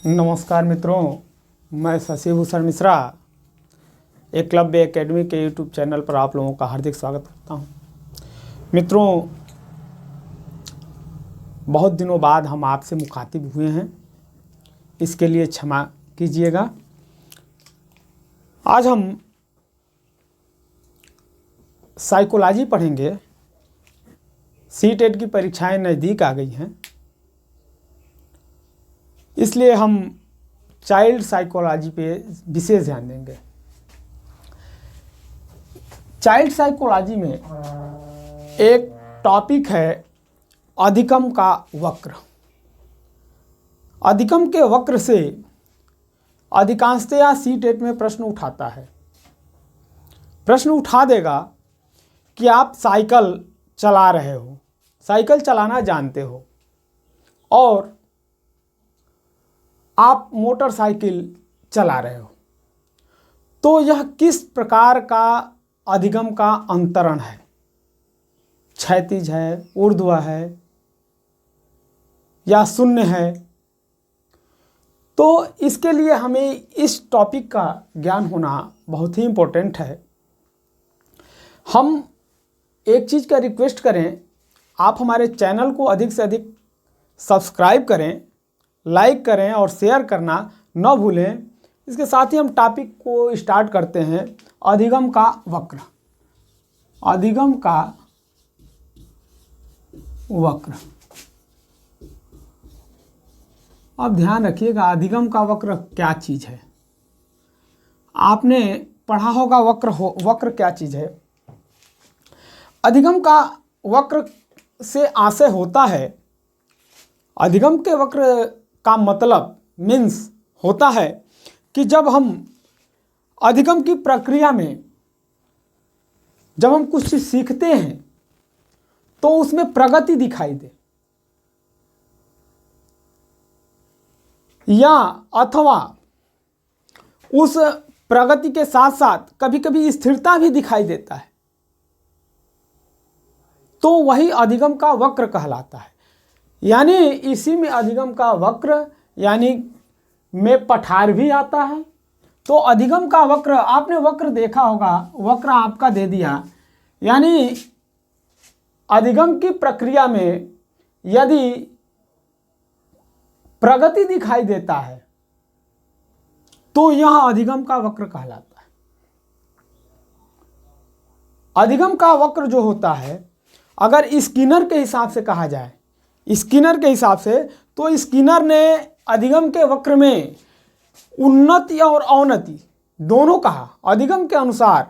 नमस्कार मित्रों, मैं शशि भूषण मिश्रा एकलव्य एकेडमी के यूट्यूब चैनल पर आप लोगों का हार्दिक स्वागत करता हूं। मित्रों, बहुत दिनों बाद हम आपसे मुखातिब हुए हैं, इसके लिए क्षमा कीजिएगा। आज हम साइकोलॉजी पढ़ेंगे। सीटेट की परीक्षाएं नज़दीक आ गई हैं, इसलिए हम चाइल्ड साइकोलॉजी पे विशेष ध्यान देंगे। चाइल्ड साइकोलॉजी में एक टॉपिक है अधिगम का वक्र। अधिगम के वक्र से अधिकांशतया सीटेट में प्रश्न उठाता है। प्रश्न उठा देगा कि आप साइकिल चला रहे हो, साइकिल चलाना जानते हो और आप मोटरसाइकिल चला रहे हो, तो यह किस प्रकार का अधिगम का अंतरण है? क्षैतिज है, ऊर्ध्व है या शून्य है? तो इसके लिए हमें इस टॉपिक का ज्ञान होना बहुत ही इम्पोर्टेंट है। हम एक चीज़ का रिक्वेस्ट करें, आप हमारे चैनल को अधिक से अधिक सब्सक्राइब करें, लाइक करें और शेयर करना न भूलें। इसके साथ ही हम टॉपिक को स्टार्ट करते हैं। अधिगम का वक्र। अधिगम का वक्र, अब ध्यान रखिएगा, अधिगम का वक्र क्या चीज़ है? आपने पढ़ा होगा वक्र क्या चीज़ है। अधिगम का वक्र से आशय होता है, अधिगम के वक्र का मतलब मीन्स होता है कि जब हम अधिगम की प्रक्रिया में जब हम कुछ चीज़ सीखते हैं तो उसमें प्रगति दिखाई दे, या अथवा उस प्रगति के साथ साथ कभी कभी स्थिरता भी दिखाई देता है, तो वही अधिगम का वक्र कहलाता है। यानी इसी में अधिगम का वक्र यानी में पठार भी आता है। तो अधिगम का वक्र, आपने वक्र देखा होगा, वक्र आपका दे दिया, यानी अधिगम की प्रक्रिया में यदि प्रगति दिखाई देता है तो यह अधिगम का वक्र कहलाता है। अधिगम का वक्र जो होता है, अगर स्किनर के हिसाब से कहा जाए, स्किनर के हिसाब से, तो स्किनर ने अधिगम के वक्र में उन्नति और अवनति दोनों कहा। अधिगम के अनुसार,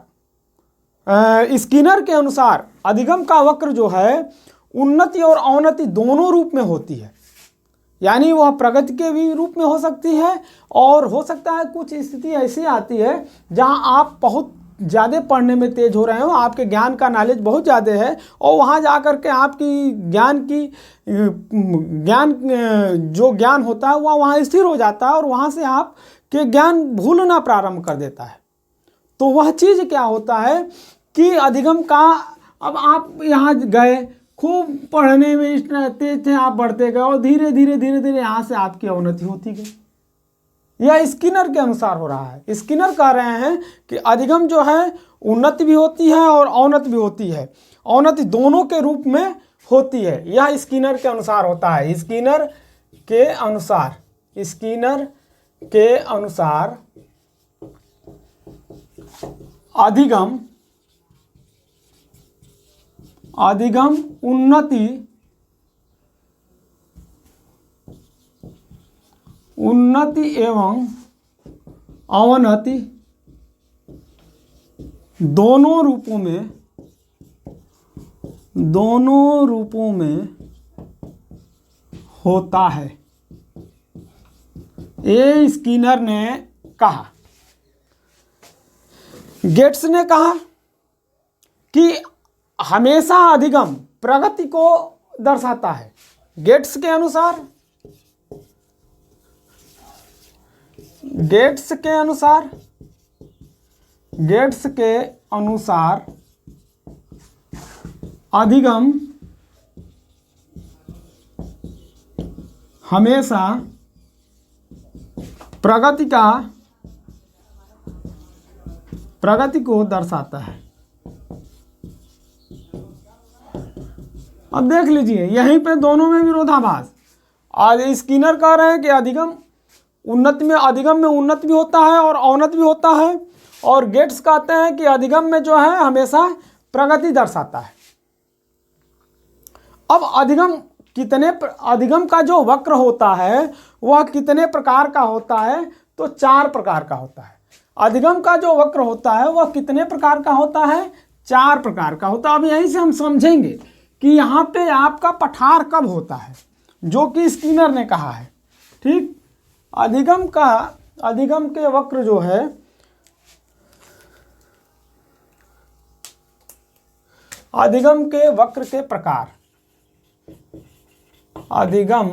स्किनर के अनुसार अधिगम का वक्र जो है उन्नति और अवनति दोनों रूप में होती है। यानी वह प्रगति के भी रूप में हो सकती है और हो सकता है कुछ स्थिति ऐसी आती है जहां आप बहुत ज़्यादा पढ़ने में तेज हो रहे हो, आपके ज्ञान का नॉलेज बहुत ज़्यादा है और वहाँ जा कर के आपकी ज्ञान जो ज्ञान होता है वह वहाँ स्थिर हो जाता है और वहाँ से आप के ज्ञान भूलना प्रारंभ कर देता है। तो वह चीज़ क्या होता है कि अधिगम का, अब आप यहाँ गए, खूब पढ़ने में इतना तेज थे, आप बढ़ते गए और धीरे धीरे धीरे धीरे यहाँ से आपकी अवनति होती गई। यह स्किनर के अनुसार हो रहा है। स्किनर कह रहे हैं कि अधिगम जो है उन्नति भी होती है और अवनति भी होती है, अवनति दोनों के रूप में होती है। यह स्किनर के अनुसार होता है। स्किनर के अनुसार, स्किनर के अनुसार अधिगम उन्नति एवं अवनति दोनों रूपों में होता है, ये स्किनर ने कहा। गेट्स ने कहा कि हमेशा अधिगम प्रगति को दर्शाता है। गेट्स के अनुसार अधिगम हमेशा प्रगति को दर्शाता है। अब देख लीजिए यहीं पे दोनों में विरोधाभास। आज स्किनर कह रहे हैं कि अधिगम में उन्नत भी होता है और अवनत भी होता है, और गेट्स कहते हैं कि अधिगम में जो है हमेशा प्रगति दर्शाता है। अब अधिगम का जो वक्र होता है वह कितने प्रकार का होता है? तो 4 प्रकार का होता है। अधिगम का जो वक्र होता है वह कितने प्रकार का होता है? 4 प्रकार का होता है। अब यहीं से हम समझेंगे कि यहाँ पे आपका पठार कब होता है, जो कि स्किनर ने कहा है। ठीक, अधिगम के वक्र जो है, अधिगम के वक्र के प्रकार, अधिगम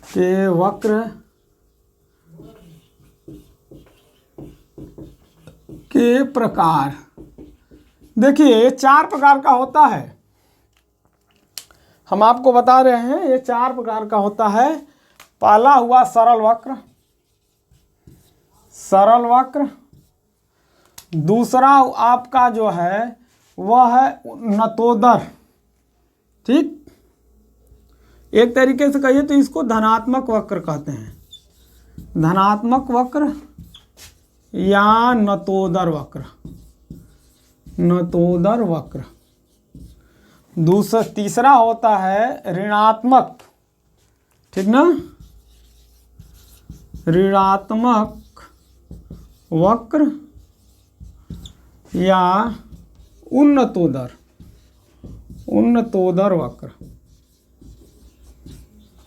के वक्र के प्रकार, देखिए 4 प्रकार का होता है। हम आपको बता रहे हैं ये 4 प्रकार का होता है। पहला हुआ सरल वक्र। दूसरा आपका जो है वह है नतोदर। ठीक, एक तरीके से कहिए तो इसको धनात्मक वक्र कहते हैं, धनात्मक वक्र या नतोदर वक्र। तीसरा होता है ऋणात्मक, ठीक ना, ऋणात्मक वक्र या उन्नतोदर वक्र।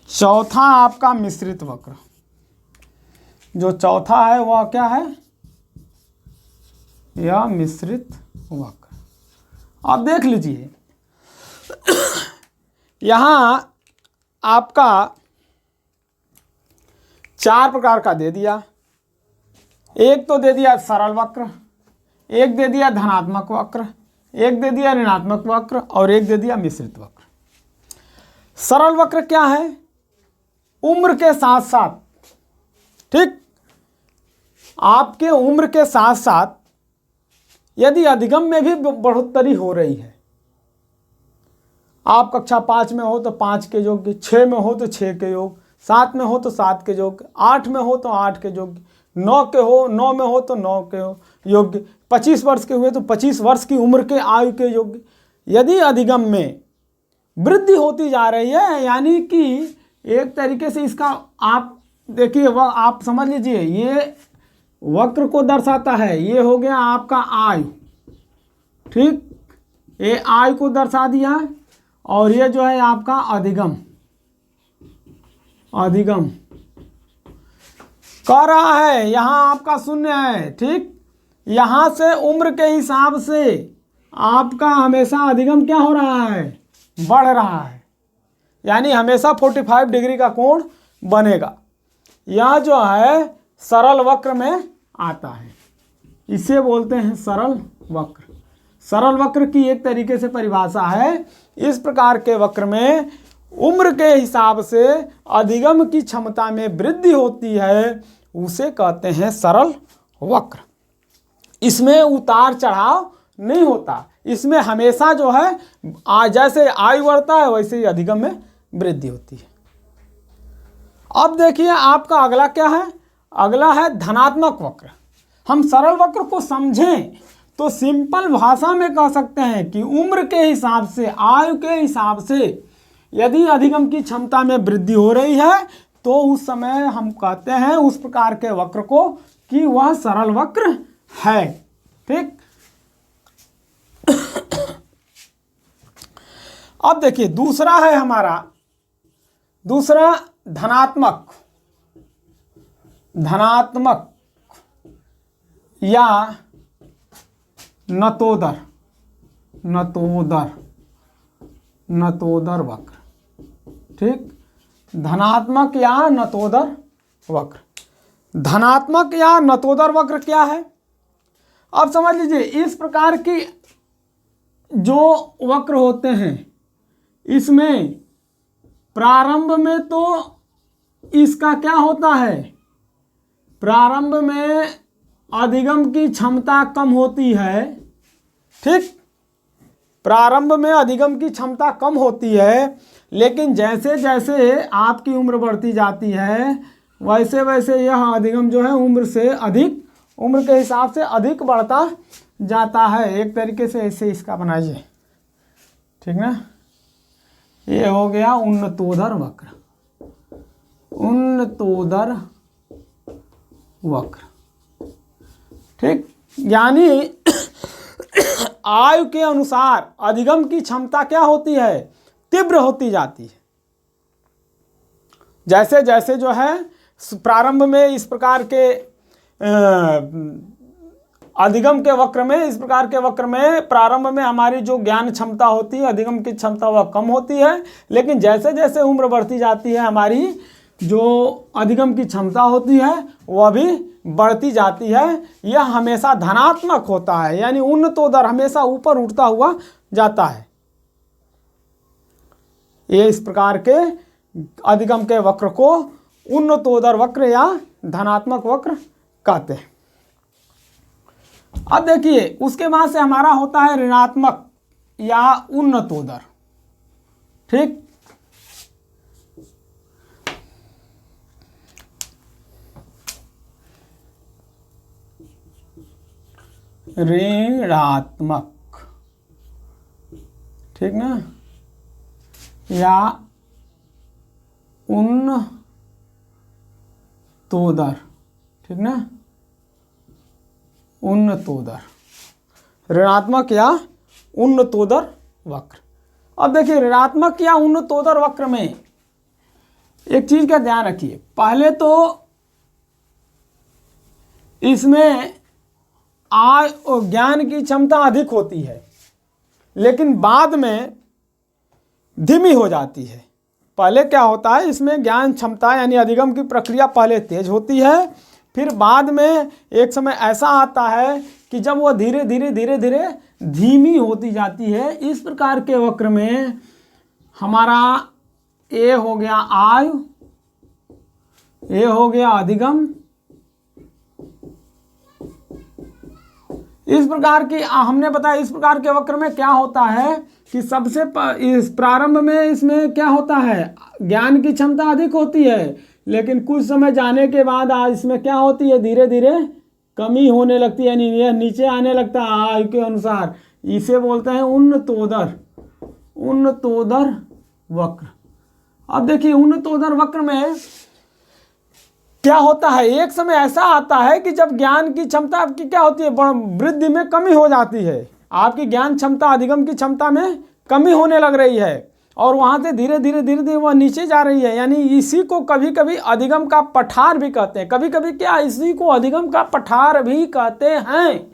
चौथा आपका मिश्रित वक्र। जो चौथा है वह क्या है? यह मिश्रित वक्र। आप देख लीजिए यहाँ आपका 4 प्रकार का दे दिया। एक तो दे दिया सरल वक्र, एक दे दिया धनात्मक वक्र, एक दे दिया ऋणात्मक वक्र और एक दे दिया मिश्रित वक्र। सरल वक्र क्या है? उम्र के साथ साथ, ठीक, आपके उम्र के साथ साथ यदि अधिगम में भी बढ़ोतरी हो रही है, आप कक्षा 5 में हो तो 5 के योग्य, 6 में हो तो 6 के योग, 7 में हो तो 7 के योग्य, 8 में हो तो 8 के योग्य, 9 में हो तो 9 के योग्य, 25 वर्ष के हुए तो 25 वर्ष की उम्र के आयु के योग्य। यदि अधिगम में वृद्धि होती जा रही है, यानी कि एक तरीके से इसका आप देखिए, वह आप समझ लीजिए, ये वक्र को दर्शाता है। ये हो गया आपका आयु, ठीक, ये आयु को दर्शा दिया, और ये जो है आपका अधिगम कह रहा है यहाँ आपका 0 है। ठीक, यहाँ से उम्र के हिसाब से आपका हमेशा अधिगम क्या हो रहा है? बढ़ रहा है, यानी हमेशा 45 डिग्री का कोण बनेगा। यह जो है सरल वक्र में आता है, इसे बोलते हैं सरल वक्र। सरल वक्र की एक तरीके से परिभाषा है, इस प्रकार के वक्र में उम्र के हिसाब से अधिगम की क्षमता में वृद्धि होती है, उसे कहते हैं सरल वक्र। इसमें उतार चढ़ाव नहीं होता, इसमें हमेशा जो है जैसे आयु बढ़ता है वैसे ही अधिगम में वृद्धि होती है। अब देखिए आपका अगला क्या है? अगला है धनात्मक वक्र। हम सरल वक्र को समझें तो सिंपल भाषा में कह सकते हैं कि उम्र के हिसाब से, आयु के हिसाब से यदि अधिगम की क्षमता में वृद्धि हो रही है तो उस समय हम कहते हैं उस प्रकार के वक्र को कि वह सरल वक्र है। ठीक, अब देखिए दूसरा है हमारा, दूसरा धनात्मक या नतोदर वक्र। ठीक, धनात्मक या नतोदर वक्र। धनात्मक या नतोदर वक्र क्या है? अब समझ लीजिए, इस प्रकार की जो वक्र होते हैं इसमें प्रारंभ में तो इसका क्या होता है, प्रारंभ में अधिगम की क्षमता कम होती है, ठीक, प्रारंभ में अधिगम की क्षमता कम होती है, लेकिन जैसे जैसे आपकी उम्र बढ़ती जाती है वैसे वैसे यह अधिगम जो है उम्र से अधिक, उम्र के हिसाब से अधिक बढ़ता जाता है। एक तरीके से ऐसे इसका बनाइए, ठीक ना। ये हो गया उन्नतोदर वक्र, उन्नतोदर वक्र, ठीक। यानी आयु के अनुसार अधिगम की क्षमता क्या होती है, तीव्र होती जाती है। जैसे जैसे जो है प्रारंभ में इस प्रकार के अधिगम के वक्र में, इस प्रकार के वक्र में प्रारंभ में हमारी जो ज्ञान क्षमता होती है, अधिगम की क्षमता वह कम होती है, लेकिन जैसे जैसे उम्र बढ़ती जाती है हमारी जो अधिगम की क्षमता होती है वह भी बढ़ती जाती है। यह हमेशा धनात्मक होता है, यानी उन्नतोदर हमेशा ऊपर उठता हुआ जाता है। ये इस प्रकार के अधिगम के वक्र को उन्नतोदर वक्र या धनात्मक वक्र कहते हैं। अब देखिए उसके बाद से हमारा होता है ऋणात्मक या उन्नतोदर, ठीक। ऋणात्मक, ठीक ना, या उन्नतोदर, ठीक ना, उन्नतोदर, ऋणात्मक या उन्नतोदर वक्र। अब देखिए ऋणात्मक या उन्नतोदर वक्र में एक चीज का ध्यान रखिए, पहले तो इसमें ज्ञान की क्षमता अधिक होती है, लेकिन बाद में धीमी हो जाती है। पहले क्या होता है, इसमें ज्ञान क्षमता यानी अधिगम की प्रक्रिया पहले तेज होती है, फिर बाद में एक समय ऐसा आता है कि जब वह धीरे धीरे धीरे धीरे धीमी होती जाती है। इस प्रकार के वक्र में हमारा ए हो गया आयु, ए हो गया अधिगम, इस प्रकार की हमने बताया इस प्रकार के वक्र में क्या होता है कि सबसे इस प्रारंभ में इसमें क्या होता है, ज्ञान की क्षमता अधिक होती है, लेकिन कुछ समय जाने के बाद इसमें क्या होती है, धीरे धीरे कमी होने लगती है, यानी यह नीचे आने लगता है आयु के अनुसार। इसे बोलते हैं उन्नतोदर, उन्नतोदर वक्र। अब देखिए उन्नतोदर वक्र में क्या होता है, एक समय ऐसा आता है कि जब ज्ञान की क्षमता आपकी क्या होती है, वृद्धि में कमी हो जाती है, आपकी ज्ञान क्षमता अधिगम की क्षमता में कमी होने लग रही है और वहाँ से धीरे धीरे धीरे धीरे वह नीचे जा रही है। यानी इसी को कभी कभी अधिगम का पठार भी कहते हैं, कभी कभी क्या इसी को अधिगम का पठार भी कहते हैं।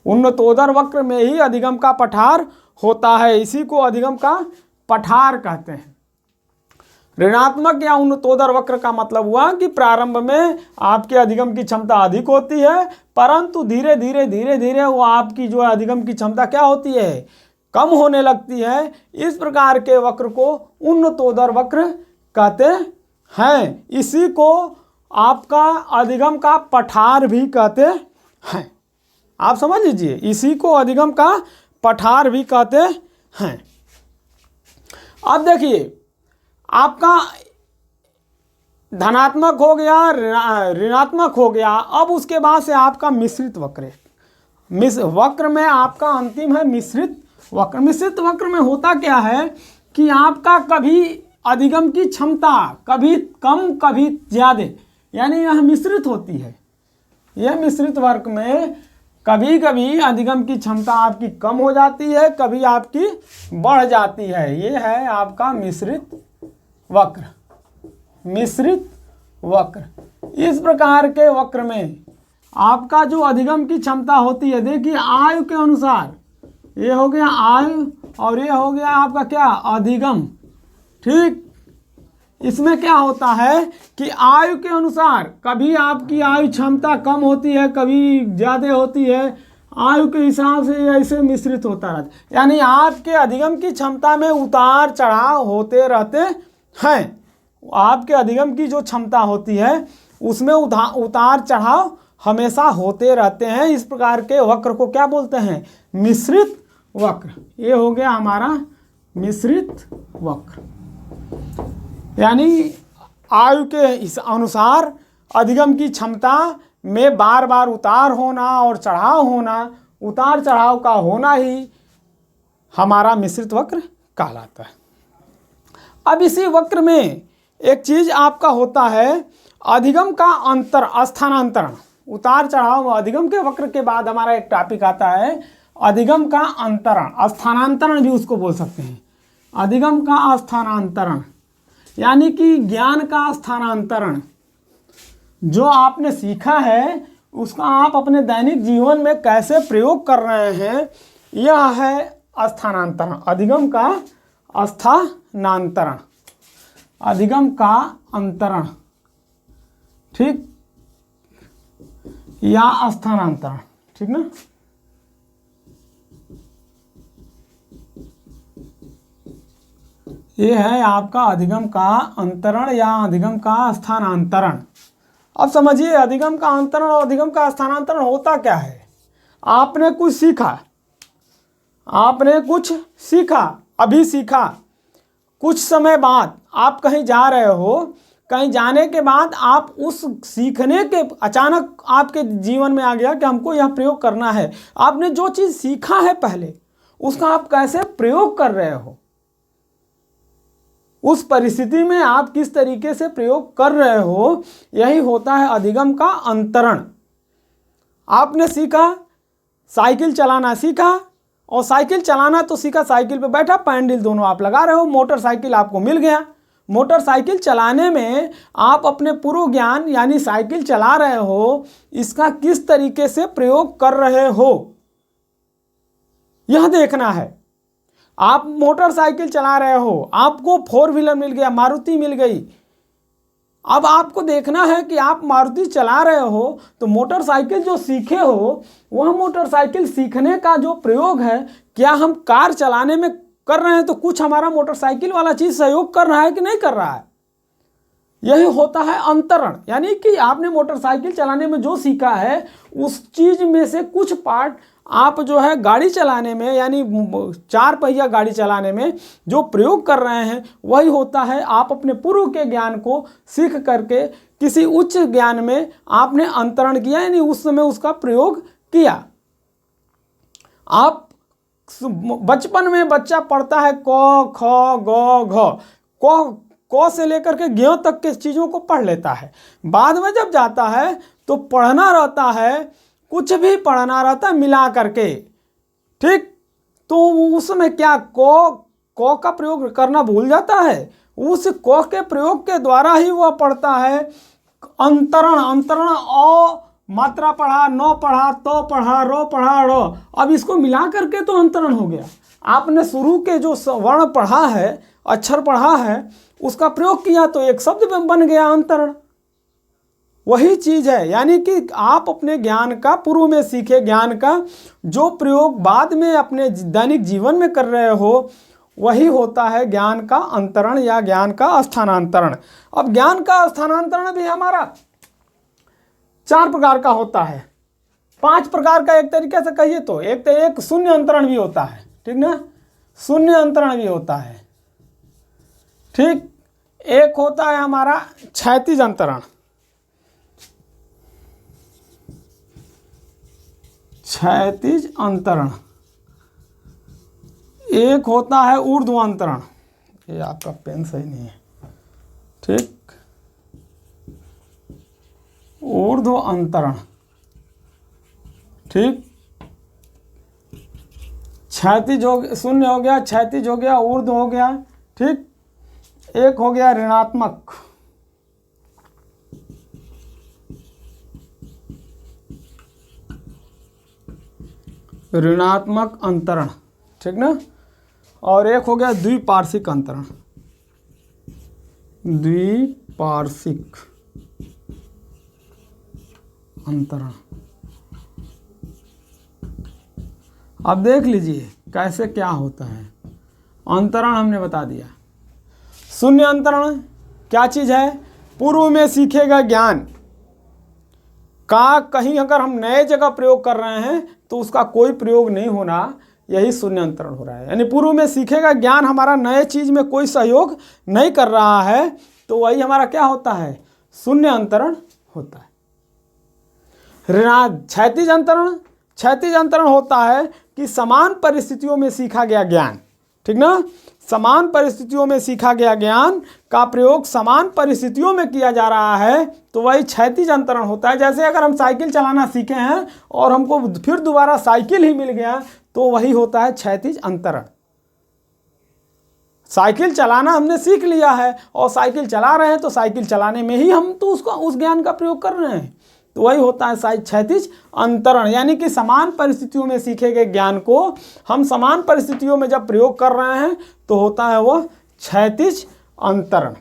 उन्नतोदर वक्र में ही अधिगम का पठार होता है, इसी को अधिगम का पठार कहते हैं। ऋणात्मक या उन्नतोदर वक्र का मतलब हुआ कि प्रारंभ में आपके अधिगम की क्षमता अधिक होती है, परंतु धीरे धीरे धीरे धीरे वो आपकी जो अधिगम की क्षमता क्या होती है, कम होने लगती है। इस प्रकार के वक्र को उन्नतोदर वक्र कहते हैं। इसी को आपका अधिगम का पठार भी कहते हैं। आप समझ लीजिए, इसी को अधिगम का पठार भी कहते हैं। अब देखिए आपका धनात्मक हो गया, ऋणात्मक हो गया, अब उसके बाद से आपका मिश्रित वक्र है। वक्र में आपका अंतिम है मिश्रित वक्र। मिश्रित वक्र में होता क्या है कि आपका कभी अधिगम की क्षमता कभी कम कभी ज़्यादा, यानी यह मिश्रित होती है। यह मिश्रित वक्र में कभी कभी अधिगम की क्षमता आपकी कम हो जाती है, कभी आपकी बढ़ जाती है। ये है आपका मिश्रित वक्र। मिश्रित वक्र, इस प्रकार के वक्र में आपका जो अधिगम की क्षमता होती है, देखिए आयु के अनुसार, ये हो गया आयु और ये हो गया आपका क्या, अधिगम। ठीक, इसमें क्या होता है कि आयु के अनुसार कभी आपकी आयु क्षमता कम होती है, कभी ज़्यादा होती है। आयु के हिसाब से ऐसे मिश्रित होता रहता है, यानी आपके अधिगम की क्षमता में उतार चढ़ाव होते रहते हैं। आपके अधिगम की जो क्षमता होती है उसमें उतार चढ़ाव हमेशा होते रहते हैं। इस प्रकार के वक्र को क्या बोलते हैं? मिश्रित वक्र। ये हो गया हमारा मिश्रित वक्र, यानी आयु के इस अनुसार अधिगम की क्षमता में बार बार उतार होना और चढ़ाव होना, उतार चढ़ाव का होना ही हमारा मिश्रित वक्र कहलाता है। अब इसी वक्र में एक चीज आपका होता है, अधिगम का अंतर स्थानांतरण। उतार चढ़ाव अधिगम के वक्र के बाद हमारा एक टॉपिक आता है अधिगम का अंतरण, स्थानांतरण भी उसको बोल सकते हैं। अधिगम का स्थानांतरण यानी कि ज्ञान का स्थानांतरण। जो आपने सीखा है उसका आप अपने दैनिक जीवन में कैसे प्रयोग कर रहे हैं, यह है स्थानांतरण। अधिगम का स्थानांतरण, अधिगम का अंतरण, ठीक, या स्थानांतरण, ठीक ना। ये है आपका अधिगम का अंतरण या अधिगम का स्थानांतरण। अब समझिए अधिगम का अंतरण और अधिगम का स्थानांतरण होता क्या है। आपने कुछ सीखा, आपने कुछ सीखा, अभी सीखा, कुछ समय बाद आप कहीं जा रहे हो, कहीं जाने के बाद आप उस सीखने के अचानक आपके जीवन में आ गया कि हमको यह प्रयोग करना है। आपने जो चीज़ सीखा है पहले उसका आप कैसे प्रयोग कर रहे हो, उस परिस्थिति में आप किस तरीके से प्रयोग कर रहे हो, यही होता है अधिगम का अंतरण। आपने सीखा, साइकिल चलाना सीखा, और साइकिल चलाना तो सीखा, साइकिल पे बैठा, पैडल दोनों आप लगा रहे हो, मोटरसाइकिल आपको मिल गया। मोटरसाइकिल चलाने में आप अपने पूर्व ज्ञान यानी साइकिल चला रहे हो, इसका किस तरीके से प्रयोग कर रहे हो यह देखना है। आप मोटरसाइकिल चला रहे हो, आपको 4 व्हीलर मिल गया, मारुति मिल गई। अब आपको देखना है कि आप मारुति चला रहे हो तो मोटरसाइकिल जो सीखे हो वह मोटरसाइकिल सीखने का जो प्रयोग है, क्या हम कार चलाने में कर रहे हैं तो कुछ हमारा मोटरसाइकिल वाला चीज़ सहयोग कर रहा है कि नहीं कर रहा है। यही होता है अंतरण, यानी कि आपने मोटरसाइकिल चलाने में जो सीखा है उस चीज़ में से कुछ पार्ट आप जो है गाड़ी चलाने में यानी 4 पहिया गाड़ी चलाने में जो प्रयोग कर रहे हैं वही होता है आप अपने पूर्व के ज्ञान को सीख करके किसी उच्च ज्ञान में आपने अंतरण किया, यानी उस समय उसका प्रयोग किया। आप बचपन में बच्चा पढ़ता है क ख ग घ, क से लेकर के ज्ञ तक के चीज़ों को पढ़ लेता है। बाद में जब जाता है तो पढ़ना रहता है, कुछ भी पढ़ना रहता है मिला करके, ठीक। तो उसमें क्या क का प्रयोग करना भूल जाता है, उस क के प्रयोग के द्वारा ही वह पढ़ता है। अंतरण, अंतरण अ मात्रा पढ़ा, न पढ़ा, तो पढ़ा, रो पढ़ा, रो, अब इसको मिला करके तो अंतरण हो गया। आपने शुरू के जो वर्ण पढ़ा है, अक्षर पढ़ा है, उसका प्रयोग किया तो एक शब्द में बन गया अंतरण। वही चीज़ है, यानी कि आप अपने ज्ञान का, पूर्व में सीखे ज्ञान का जो प्रयोग बाद में अपने दैनिक जीवन में कर रहे हो, वही होता है ज्ञान का अंतरण या ज्ञान का स्थानांतरण। अब ज्ञान का स्थानांतरण भी हमारा 4 प्रकार का होता है, 5 प्रकार का एक तरीके से कहिए तो। एक शून्य अंतरण भी होता है, ठीक ना, शून्य अंतरण भी होता है, ठीक। एक होता है हमारा क्षैतिज अंतरण, क्षैतिज अंतरण। एक होता है ऊर्ध्व अंतरण, ये आपका पेन सही नहीं है, ठीक, ऊर्ध्व अंतरण, ठीक। क्षैतिज हो, शून्य हो गया, क्षैतिज हो गया, ऊर्ध्व हो गया, ठीक। एक हो गया ऋणात्मक, ऋणात्मक अंतरण, ठीक ना। और एक हो गया द्विपार्श्विक अंतरण, द्विपार्श्विक अंतरण। अब देख लीजिए कैसे क्या होता है। अंतरण हमने बता दिया, शून्य अंतरण क्या चीज़ है? पूर्व में सीखे गए ज्ञान का कहीं अगर हम नए जगह प्रयोग कर रहे हैं तो उसका कोई प्रयोग नहीं होना, यही शून्य अंतरण हो रहा है। यानी पूर्व में सीखेगा ज्ञान हमारा नए चीज में कोई सहयोग नहीं कर रहा है, तो वही हमारा क्या होता है? शून्य अंतरण होता है। क्षैतिज अंतरण, क्षैतिज अंतरण होता है कि समान परिस्थितियों में सीखा गया ज्ञान, ठीक ना, समान परिस्थितियों में सीखा गया ज्ञान का प्रयोग समान परिस्थितियों में किया जा रहा है, तो वही क्षैतिज अंतरण होता है। जैसे अगर हम साइकिल चलाना सीखे हैं और हमको फिर दोबारा साइकिल ही मिल गया, तो वही होता है क्षैतिज अंतरण। साइकिल चलाना हमने सीख लिया है और साइकिल चला रहे हैं, तो साइकिल चलाने में ही हम तो उसको उस ज्ञान का प्रयोग कर रहे हैं, तो वही होता है क्षैतिज अंतरण। यानी कि समान परिस्थितियों में सीखे गए ज्ञान को हम समान परिस्थितियों में जब प्रयोग कर रहे हैं तो होता है वो क्षैतिज अंतरण।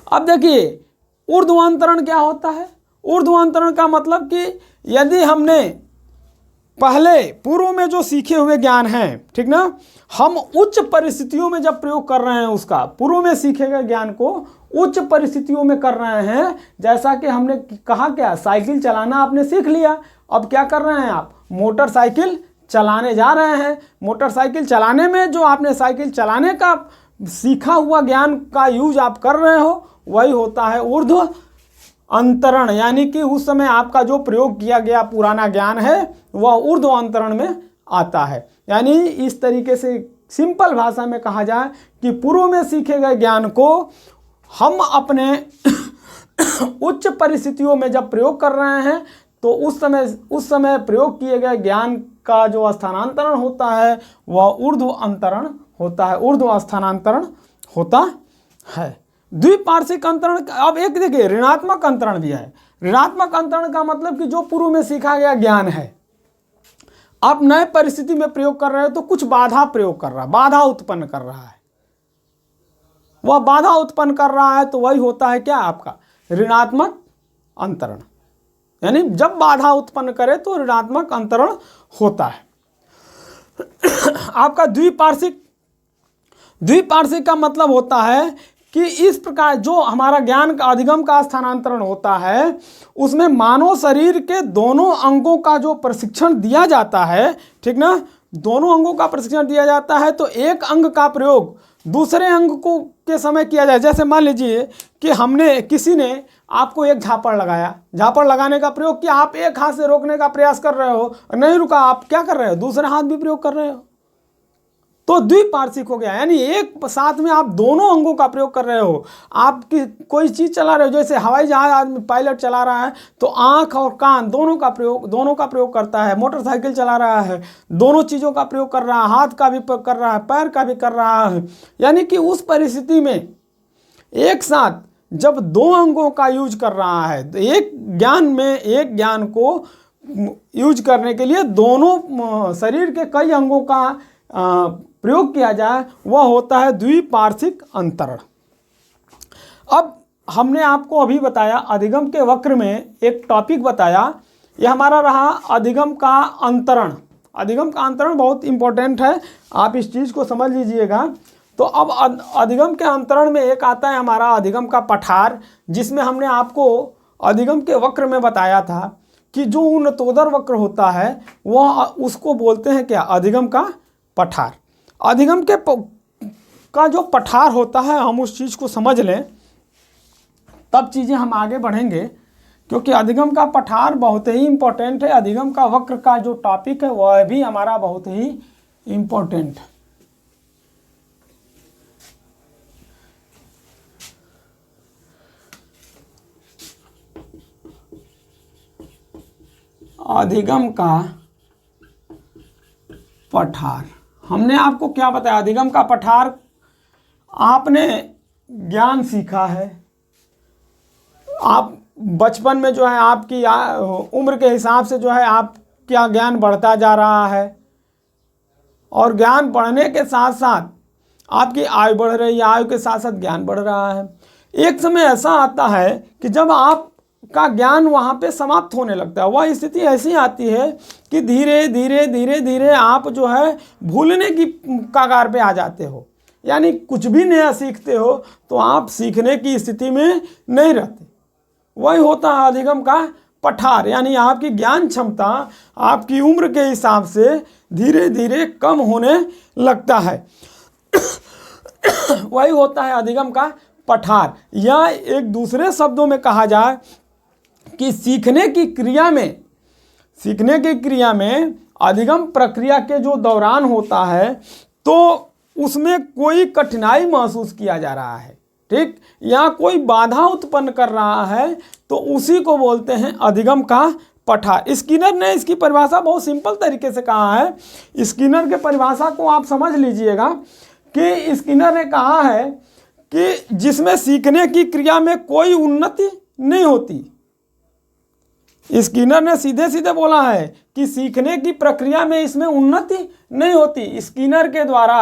अब देखिए ऊर्ध्वांतरण क्या होता है? ऊर्ध्वांतरण का मतलब कि यदि हमने पहले पूर्व में जो सीखे हुए ज्ञान हैं, ठीक ना, हम उच्च परिस्थितियों में जब प्रयोग कर रहे हैं, उसका पूर्व में सीखे गए ज्ञान को उच्च परिस्थितियों में कर रहे हैं, जैसा कि हमने कहा क्या, साइकिल चलाना आपने सीख लिया, अब क्या कर रहे हैं आप? मोटरसाइकिल चलाने जा रहे हैं। मोटरसाइकिल चलाने में जो आपने साइकिल चलाने का सीखा हुआ ज्ञान का यूज आप कर रहे हो, वही होता है ऊर्ध्व अंतरण। यानी कि उस समय आपका जो प्रयोग किया गया पुराना ज्ञान है वह ऊर्ध्व अंतरण में आता है। यानी इस तरीके से सिंपल भाषा में कहा जाए कि पूर्व में सीखे गए ज्ञान को हम अपने उच्च परिस्थितियों में जब प्रयोग कर रहे हैं, तो उस समय प्रयोग किए गए ज्ञान का जो स्थानांतरण होता है वह ऊर्ध्व अंतरण होता है, ऊर्ध्व स्थानांतरण होता है। द्विपार्श्विक अंतरण, अब एक देखिए ऋणात्मक अंतरण भी है। ऋणात्मक अंतरण का मतलब कि जो पूर्व में सीखा गया ज्ञान है आप नए परिस्थिति में प्रयोग कर रहे हो, तो कुछ बाधा प्रयोग कर रहा है, बाधा उत्पन्न कर रहा है, वह बाधा उत्पन्न कर रहा है, तो वही होता है क्या आपका? ऋणात्मक अंतरण। यानी जब बाधा उत्पन्न करे तो ऋणात्मक अंतरण होता है। आपका द्विपार्श्विक, द्विपार्श्विक का मतलब होता है कि इस प्रकार जो हमारा ज्ञान का अधिगम का स्थानांतरण होता है, उसमें मानव शरीर के दोनों अंगों का जो प्रशिक्षण दिया जाता है, ठीक ना, दोनों अंगों का प्रशिक्षण दिया जाता है, तो एक अंग का प्रयोग दूसरे अंग को के समय किया जाए। जैसे मान लीजिए कि किसी ने आपको एक झापड़ लगाया, झापड़ लगाने का प्रयोग किया, आप एक हाथ से रोकने का प्रयास कर रहे हो, नहीं रुका, आप क्या कर रहे हो? दूसरे हाथ भी प्रयोग कर रहे हो, तो द्विपार्श्विक हो गया। यानी एक साथ में आप दोनों अंगों का प्रयोग कर रहे हो। आप कोई चीज़ चला रहे हो, जैसे हवाई जहाज आदमी पायलट चला रहा है तो आँख और कान दोनों का प्रयोग करता है। मोटरसाइकिल चला रहा है, दोनों चीज़ों का प्रयोग कर रहा है, हाथ का भी कर रहा है, पैर का भी कर रहा है। यानी कि उस परिस्थिति में एक साथ जब दो अंगों का यूज कर रहा है, तो एक ज्ञान को यूज करने के लिए दोनों शरीर के कई अंगों का प्रयोग किया जाए, वह होता है द्विपार्श्विक अंतरण। अब हमने आपको अभी बताया अधिगम के वक्र में एक टॉपिक बताया, यह हमारा रहा अधिगम का अंतरण। अधिगम का अंतरण बहुत इंपॉर्टेंट है, आप इस चीज़ को समझ लीजिएगा। तो अब अधिगम के अंतरण में एक आता है हमारा अधिगम का पठार, जिसमें हमने आपको अधिगम के वक्र में बताया था कि जो उन्नतोदर वक्र होता है वह उसको बोलते हैं क्या? अधिगम का पठार। अधिगम का जो पठार होता है, हम उस चीज़ को समझ लें तब चीज़ें हम आगे बढ़ेंगे, क्योंकि अधिगम का पठार बहुत ही इम्पोर्टेंट है। अधिगम का वक्र का जो टॉपिक है वह भी हमारा बहुत ही इम्पोर्टेंट है। अधिगम का पठार, हमने आपको क्या बताया? अधिगम का पठार, आपने ज्ञान सीखा है, आप बचपन में जो है आपकी उम्र के हिसाब से जो है आपका ज्ञान बढ़ता जा रहा है, और ज्ञान बढ़ने के साथ साथ आपकी आयु बढ़ रही है, आयु के साथ साथ ज्ञान बढ़ रहा है। एक समय ऐसा आता है कि जब आपका ज्ञान वहाँ पे समाप्त होने लगता है, वह स्थिति ऐसी आती है कि धीरे धीरे धीरे धीरे आप जो है भूलने की कगार पे आ जाते हो। यानी कुछ भी नया सीखते हो तो आप सीखने की स्थिति में नहीं रहते। वही होता है अधिगम का पठार, यानी आपकी ज्ञान क्षमता आपकी उम्र के हिसाब से धीरे धीरे कम होने लगता है। वही होता है अधिगम का पठार। या एक दूसरे शब्दों में कहा जाए कि सीखने की क्रिया में अधिगम प्रक्रिया के जो दौरान होता है तो उसमें कोई कठिनाई महसूस किया जा रहा है, ठीक, या कोई बाधा उत्पन्न कर रहा है, तो उसी को बोलते हैं अधिगम का पठार। स्किनर ने इसकी परिभाषा बहुत सिंपल तरीके से कहा है। स्किनर के परिभाषा को आप समझ लीजिएगा कि स्किनर ने कहा है कि जिसमें सीखने की क्रिया में कोई उन्नति नहीं होती। स्किनर ने सीधे सीधे बोला है कि सीखने की प्रक्रिया में इसमें उन्नति नहीं होती। स्किनर के द्वारा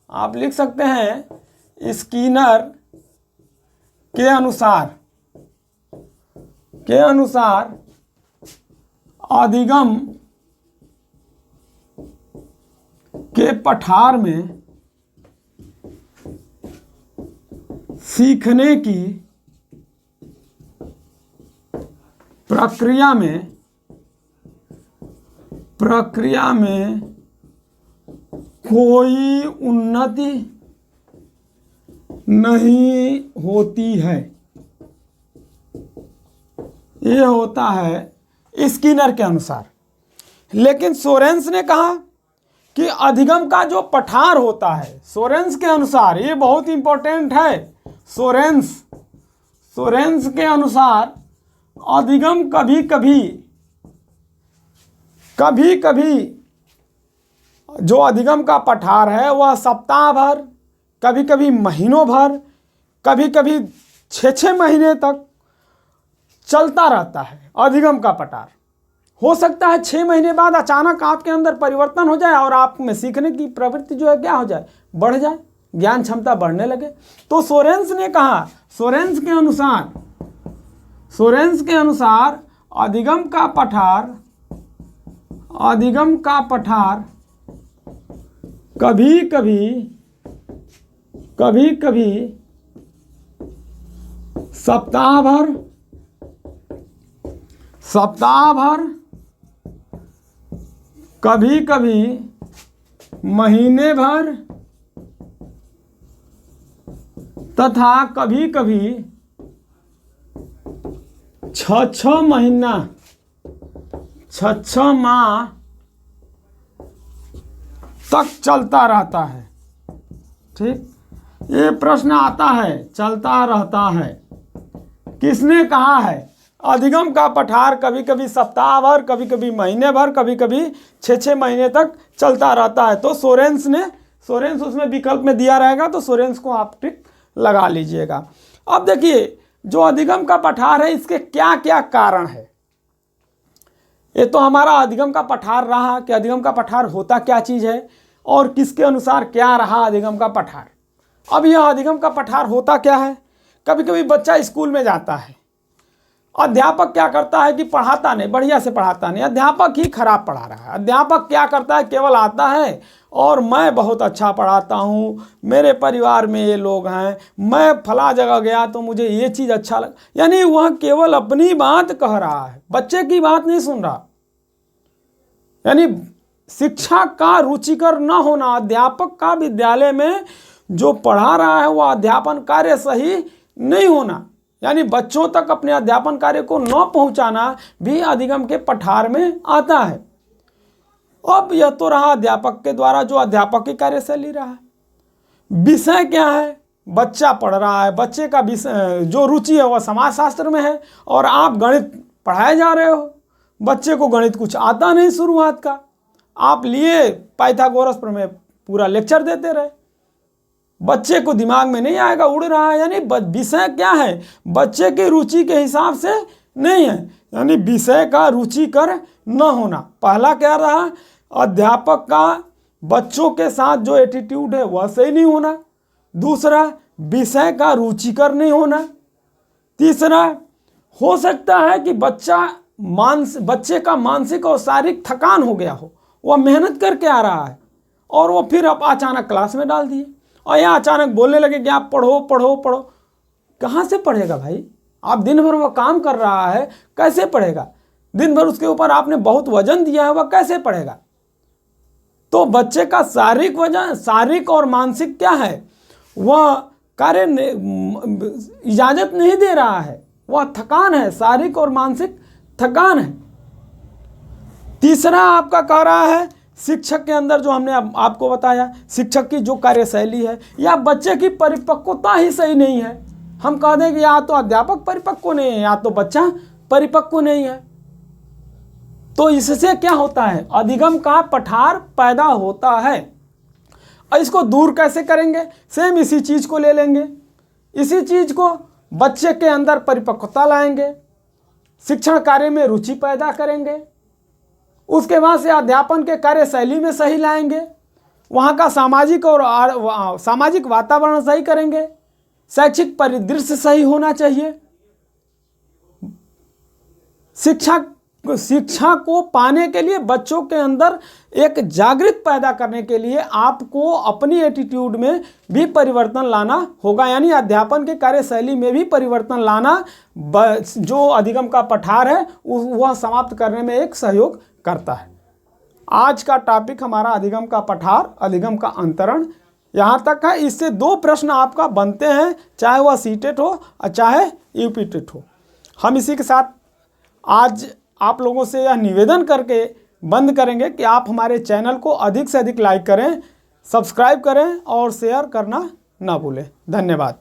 आप लिख सकते हैं, स्किनर के अनुसार अधिगम के पठार में सीखने की प्रक्रिया में कोई उन्नति नहीं होती है। ये होता है स्किनर के अनुसार। लेकिन सोरेंस ने कहा कि अधिगम का जो पठार होता है, सोरेंस के अनुसार, ये बहुत इंपॉर्टेंट है, सोरेंस के अनुसार अधिगम कभी कभी जो अधिगम का पठार है वह सप्ताह भर, कभी कभी महीनों भर, कभी कभी 6 महीने तक चलता रहता है। अधिगम का पठार हो सकता है 6 महीने बाद अचानक आपके अंदर परिवर्तन हो जाए और आप में सीखने की प्रवृत्ति जो है क्या हो जाए, बढ़ जाए, ज्ञान क्षमता बढ़ने लगे। तो सोरेंस ने कहा, सोरेंस के अनुसार अधिगम का पठार कभी कभी सप्ताह भर, कभी कभी महीने भर तथा कभी कभी 6 महीना, 6 माह तक चलता रहता है। ठीक, ये प्रश्न आता है, चलता रहता है, किसने कहा है? अधिगम का पठार कभी कभी सप्ताह भर, कभी कभी महीने भर, कभी कभी 6 महीने तक चलता रहता है। तो सोरेंस उसमें विकल्प में दिया रहेगा, तो सोरेंस को आप टिक लगा लीजिएगा। अब देखिए, जो अधिगम का पठार है इसके क्या क्या कारण है। ये तो हमारा अधिगम का पठार रहा कि अधिगम का पठार होता क्या चीज़ है और किसके अनुसार क्या रहा अधिगम का पठार। अब यह अधिगम का पठार होता क्या है। कभी कभी बच्चा स्कूल में जाता है, अध्यापक क्या करता है कि पढ़ाता नहीं, बढ़िया से पढ़ाता नहीं, अध्यापक ही खराब पढ़ा रहा है। अध्यापक क्या करता है, केवल आता है और मैं बहुत अच्छा पढ़ाता हूँ, मेरे परिवार में ये लोग हैं, मैं फला जगह गया तो मुझे ये चीज़ अच्छा लगा, यानी वह केवल अपनी बात कह रहा है, बच्चे की बात नहीं सुन रहा। यानी शिक्षा का रुचिकर न होना, अध्यापक का विद्यालय में जो पढ़ा रहा है वह अध्यापन कार्य सही नहीं होना, यानी बच्चों तक अपने अध्यापन कार्य को न पहुंचाना भी अधिगम के पठार में आता है। अब यह तो रहा अध्यापक के द्वारा जो अध्यापक की कार्यशैली रहा है। विषय क्या है, बच्चा पढ़ रहा है, बच्चे का विषय जो रुचि है वह समाजशास्त्र में है और आप गणित पढ़ाए जा रहे हो, बच्चे को गणित कुछ आता नहीं शुरुआत का, आप लिए पाइथागोरस प्रमेय पूरा लेक्चर देते रहे, बच्चे को दिमाग में नहीं आएगा, उड़ रहा है। यानी विषय क्या है, बच्चे की रुचि के हिसाब से नहीं है, यानी विषय का रुचिकर न होना। पहला क्या रहा, अध्यापक का बच्चों के साथ जो एटीट्यूड है वह सही नहीं होना। दूसरा, विषय का रुचिकर नहीं होना। तीसरा, हो सकता है कि बच्चे का मानसिक और शारीरिक थकान हो गया हो, वह मेहनत करके आ रहा है और वो फिर अब अचानक क्लास में डाल दिए। और यहाँ अचानक बोलने लगे कि आप पढ़ो पढ़ो पढ़ो। कहाँ से पढ़ेगा भाई? आप दिन भर वो काम कर रहा है, कैसे पढ़ेगा? दिन भर उसके ऊपर आपने बहुत वजन दिया है, वह कैसे पढ़ेगा? तो बच्चे का शारीरिक वजन, शारीरिक और मानसिक क्या है, वह कार्य इजाजत नहीं दे रहा है, वह थकान है, शारीरिक और मानसिक थकान है। तीसरा आपका कह रहा है शिक्षक के अंदर, जो हमने आपको बताया, शिक्षक की जो कार्यशैली है या बच्चे की परिपक्वता ही सही नहीं है। हम कह दें कि या तो अध्यापक परिपक्व नहीं है या तो बच्चा परिपक्व नहीं है। तो इससे क्या होता है, अधिगम का पठार पैदा होता है। और इसको दूर कैसे करेंगे? सेम इसी चीज को ले लेंगे, इसी चीज को बच्चे के अंदर परिपक्वता लाएंगे, शिक्षण कार्य में रुचि पैदा करेंगे, उसके बाद से अध्यापन के कार्यशैली में सही लाएंगे, वहाँ का सामाजिक और सामाजिक वातावरण सही करेंगे, शैक्षिक परिदृश्य सही होना चाहिए। शिक्षा को पाने के लिए बच्चों के अंदर एक जागृत पैदा करने के लिए आपको अपनी एटीट्यूड में भी परिवर्तन लाना होगा, यानी अध्यापन के कार्यशैली में भी परिवर्तन लाना जो अधिगम का पठार है वह समाप्त करने में एक सहयोग करता है। आज का टॉपिक हमारा अधिगम का पठार, अधिगम का अंतरण यहाँ तक है। इससे 2 प्रश्न आपका बनते हैं, चाहे वह सीटेट हो और चाहे यूपीटेट हो। हम इसी के साथ आज आप लोगों से यह निवेदन करके बंद करेंगे कि आप हमारे चैनल को अधिक से अधिक लाइक करें, सब्सक्राइब करें और शेयर करना ना भूलें। धन्यवाद।